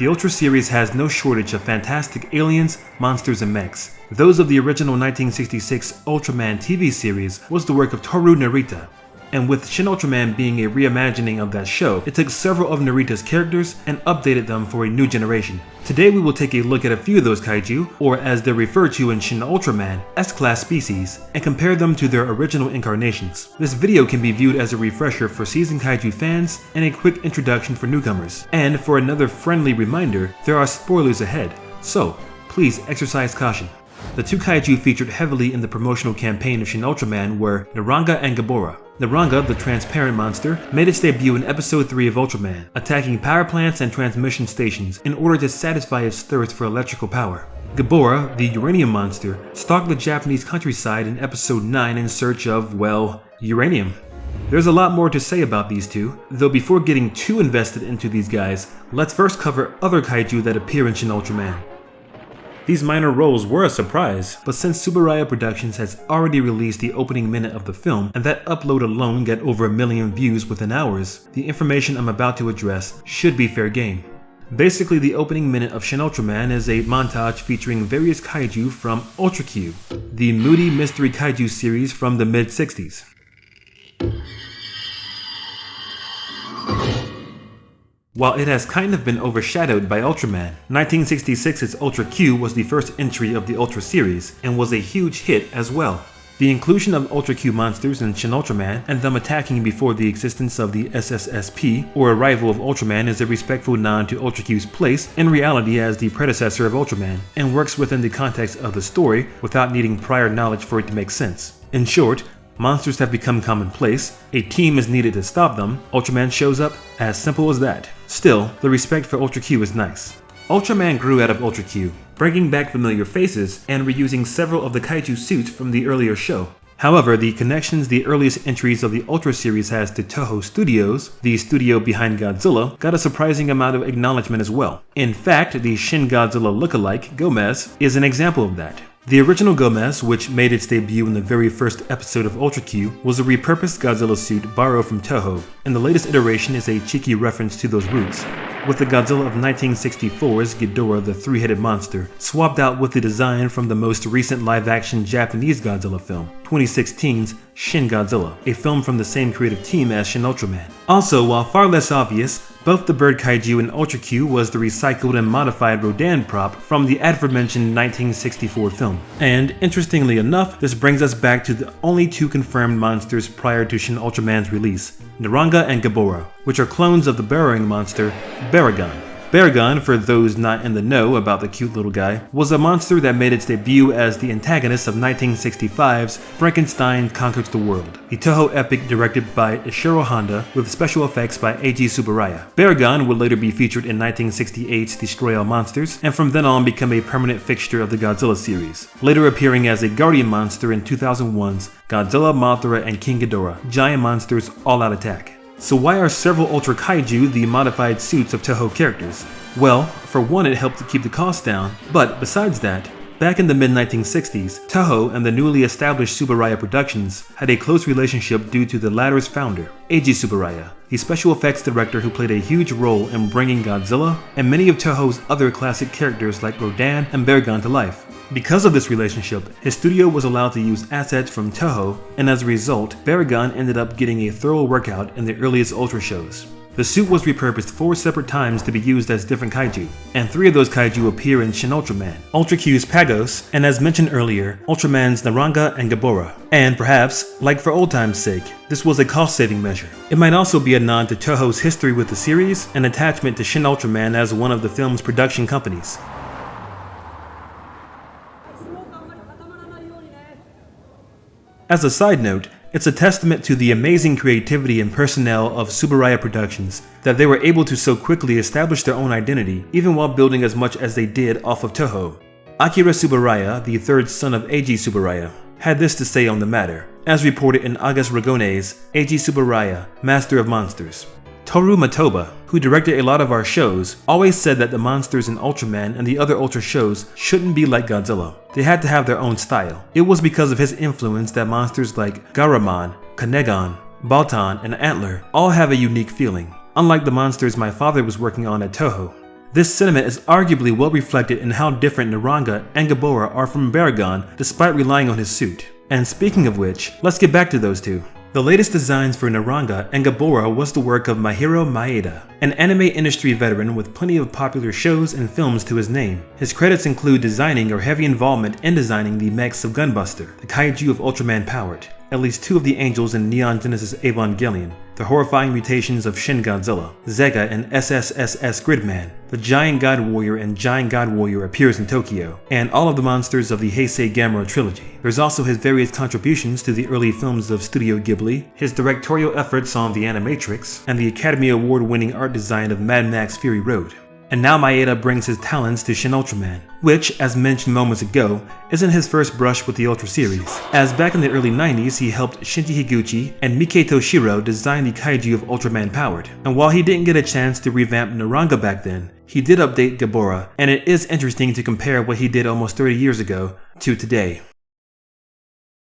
The Ultra series has no shortage of fantastic aliens, monsters, and mechs. Those of the original 1966 Ultraman TV series was the work of Toru Narita, and with Shin Ultraman being a reimagining of that show, it took several of Narita's characters and updated them for a new generation. Today we will take a look at a few of those kaiju, or as they're referred to in Shin Ultraman, S-Class species, and compare them to their original incarnations. This video can be viewed as a refresher for seasoned kaiju fans and a quick introduction for newcomers. And for another friendly reminder, there are spoilers ahead, so please exercise caution. The two kaiju featured heavily in the promotional campaign of Shin Ultraman were Naranga and Gabora. Naranga, the transparent monster, made its debut in episode 3 of Ultraman, attacking power plants and transmission stations in order to satisfy its thirst for electrical power. Gabora, the uranium monster, stalked the Japanese countryside in episode 9 in search of, well, uranium. There's a lot more to say about these two, though before getting too invested into these guys, let's first cover other kaiju that appear in Shin Ultraman. These minor roles were a surprise, but since Tsuburaya Productions has already released the opening minute of the film, and that upload alone got over 1 million views within hours, the information I'm about to address should be fair game. Basically, the opening minute of Shin Ultraman is a montage featuring various kaiju from Ultra Q, the moody mystery kaiju series from the mid-60s. While it has kind of been overshadowed by Ultraman, 1966's Ultra Q was the first entry of the Ultra series, and was a huge hit as well. The inclusion of Ultra Q monsters in Shin Ultraman, and them attacking before the existence of the SSSP, or a rival of Ultraman, is a respectful nod to Ultra Q's place in reality as the predecessor of Ultraman, and works within the context of the story without needing prior knowledge for it to make sense. In short, monsters have become commonplace, a team is needed to stop them, Ultraman shows up, as simple as that. Still, the respect for Ultra Q is nice. Ultraman grew out of Ultra Q, bringing back familiar faces and reusing several of the kaiju suits from the earlier show. However, the connections the earliest entries of the Ultra series has to Toho Studios, the studio behind Godzilla, got a surprising amount of acknowledgement as well. In fact, the Shin Godzilla lookalike, Gomez, is an example of that. The original Gomez, which made its debut in the very first episode of Ultra Q, was a repurposed Godzilla suit borrowed from Toho, and the latest iteration is a cheeky reference to those roots, with the Godzilla of 1964's Ghidorah the three-headed monster, swapped out with the design from the most recent live-action Japanese Godzilla film, 2016's Shin Godzilla, a film from the same creative team as Shin Ultraman. Also, while far less obvious, both the bird kaiju in Ultra Q was the recycled and modified Rodan prop from the aforementioned 1964 film. And interestingly enough, this brings us back to the only two confirmed monsters prior to Shin Ultraman's release, Naranga and Gabora, which are clones of the burrowing monster, Baragon. Baragon, for those not in the know about the cute little guy, was a monster that made its debut as the antagonist of 1965's Frankenstein Conquers the World, the Toho epic directed by Ishiro Honda with special effects by Eiji Tsuburaya. Baragon would later be featured in 1968's Destroy All Monsters, and from then on become a permanent fixture of the Godzilla series, later appearing as a guardian monster in 2001's Godzilla, Mothra, and King Ghidorah, Giant Monsters All-Out Attack. So why are several Ultra Kaiju the modified suits of Toho characters? Well, for one, it helped to keep the cost down, but besides that, back in the mid-1960s, Toho and the newly established Tsuburaya Productions had a close relationship due to the latter's founder, Eiji Tsuburaya, the special effects director who played a huge role in bringing Godzilla and many of Toho's other classic characters like Rodan and Baragon to life. Because of this relationship, his studio was allowed to use assets from Toho, and as a result, Baragon ended up getting a thorough workout in the earliest Ultra shows. The suit was repurposed 4 separate times to be used as different kaiju, and 3 of those kaiju appear in Shin Ultraman, Ultra Q's Pagos, and as mentioned earlier, Ultraman's Naranga and Gabora. And perhaps, like for old time's sake, this was a cost-saving measure. It might also be a nod to Toho's history with the series and attachment to Shin Ultraman as one of the film's production companies. As a side note, it's a testament to the amazing creativity and personnel of Tsuburaya Productions that they were able to so quickly establish their own identity, even while building as much as they did off of Toho. Akira Tsuburaya, the third son of Eiji Tsuburaya, had this to say on the matter, as reported in August Ragone's Eiji Tsuburaya, Master of Monsters. Toru Matoba, who directed a lot of our shows, always said that the monsters in Ultraman and the other Ultra shows shouldn't be like Godzilla. They had to have their own style. It was because of his influence that monsters like Garamon, Kanegon, Baltan, and Antler all have a unique feeling, unlike the monsters my father was working on at Toho. This sentiment is arguably well reflected in how different Naranga and Gabora are from Baragon despite relying on his suit. And speaking of which, let's get back to those two. The latest designs for Naranga and Gabora was the work of Masahiro Maeda, an anime industry veteran with plenty of popular shows and films to his name. His credits include designing or heavy involvement in designing the mechs of Gunbuster, the Kaiju of Ultraman powered, at least 2 of the angels in Neon Genesis Evangelion, the horrifying mutations of Shin Godzilla, Zega and SSSS Gridman, the Giant God Warrior and Giant God Warrior appears in Tokyo, and all of the monsters of the Heisei Gamera trilogy. There's also his various contributions to the early films of Studio Ghibli, his directorial efforts on The Animatrix, and the Academy Award-winning art design of Mad Max Fury Road. And now Maeda brings his talents to Shin Ultraman, which, as mentioned moments ago, isn't his first brush with the Ultra series, as back in the early 90s he helped Shinji Higuchi and Mike Toshiro design the Kaiju of Ultraman powered. And while he didn't get a chance to revamp Naranga back then, he did update Gabora, and it is interesting to compare what he did almost 30 years ago to today.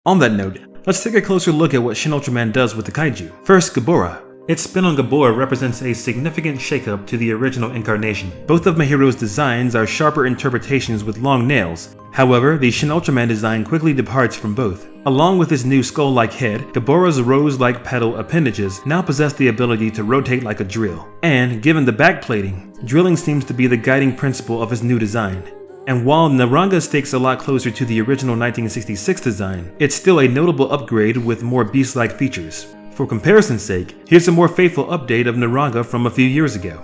On that note, let's take a closer look at what Shin Ultraman does with the Kaiju. First, Gabora. Its spin on Gabora represents a significant shakeup to the original incarnation. Both of Mahiro's designs are sharper interpretations with long nails. However, the Shin Ultraman design quickly departs from both. Along with his new skull-like head, Gabora's rose-like petal appendages now possess the ability to rotate like a drill. And, given the backplating, drilling seems to be the guiding principle of his new design. And while Naranga stakes a lot closer to the original 1966 design, it's still a notable upgrade with more beast-like features. For comparison's sake, here's a more faithful update of Naranga from a few years ago.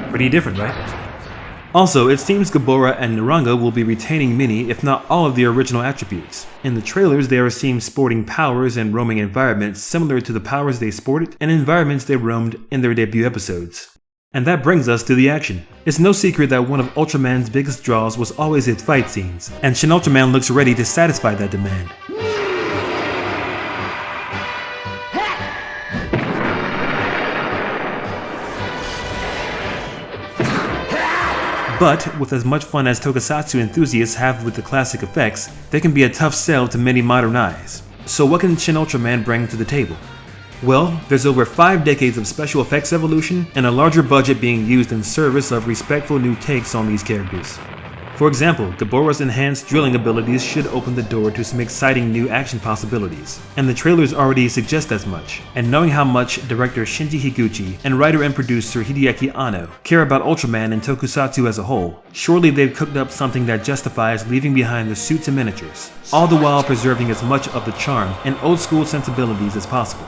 Pretty different, right? Also, it seems Gabora and Naranga will be retaining many, if not all of the original attributes. In the trailers, they are seen sporting powers and roaming environments similar to the powers they sported and environments they roamed in their debut episodes. And that brings us to the action. It's no secret that one of Ultraman's biggest draws was always its fight scenes, and Shin Ultraman looks ready to satisfy that demand. But, with as much fun as tokusatsu enthusiasts have with the classic effects, they can be a tough sell to many modern eyes. So what can Shin Ultraman bring to the table? Well, there's over 5 decades of special effects evolution and a larger budget being used in service of respectful new takes on these characters. For example, Gabora's enhanced drilling abilities should open the door to some exciting new action possibilities, and the trailers already suggest as much. And knowing how much director Shinji Higuchi and writer and producer Hideaki Anno care about Ultraman and tokusatsu as a whole, surely they've cooked up something that justifies leaving behind the suits and miniatures, all the while preserving as much of the charm and old school sensibilities as possible.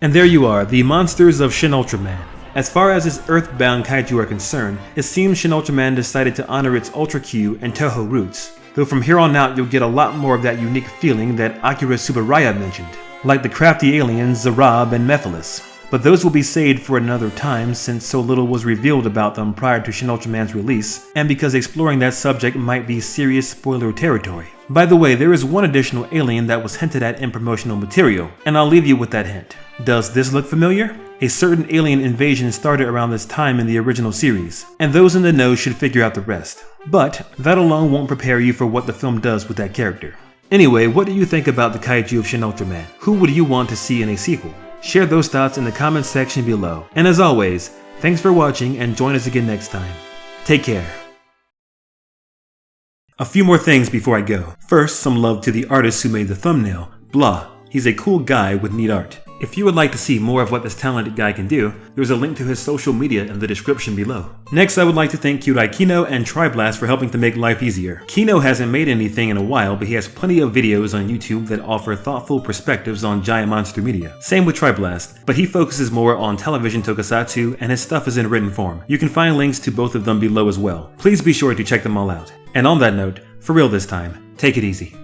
And there you are, the monsters of Shin Ultraman. As far as its Earthbound Kaiju are concerned, it seems Shin Ultraman decided to honor its Ultra Q and Toho roots, though from here on out you'll get a lot more of that unique feeling that Akira Tsuburaya mentioned, like the crafty aliens Zarab and Mephiles. But those will be saved for another time since so little was revealed about them prior to Shin Ultraman's release, and because exploring that subject might be serious spoiler territory. By the way, there is one additional alien that was hinted at in promotional material, and I'll leave you with that hint. Does this look familiar? A certain alien invasion started around this time in the original series, and those in the know should figure out the rest. But that alone won't prepare you for what the film does with that character. Anyway, what do you think about the Kaiju of Shin Ultraman? Who would you want to see in a sequel? Share those thoughts in the comments section below. And as always, thanks for watching and join us again next time. Take care. A few more things before I go. First, some love to the artist who made the thumbnail, Blah. He's a cool guy with neat art. If you would like to see more of what this talented guy can do, there's a link to his social media in the description below. Next, I would like to thank Kyudai Kino and Triblast for helping to make life easier. Kino hasn't made anything in a while, but he has plenty of videos on YouTube that offer thoughtful perspectives on giant monster media. Same with Triblast, but he focuses more on television tokusatsu and his stuff is in written form. You can find links to both of them below as well. Please be sure to check them all out. And on that note, for real this time, take it easy.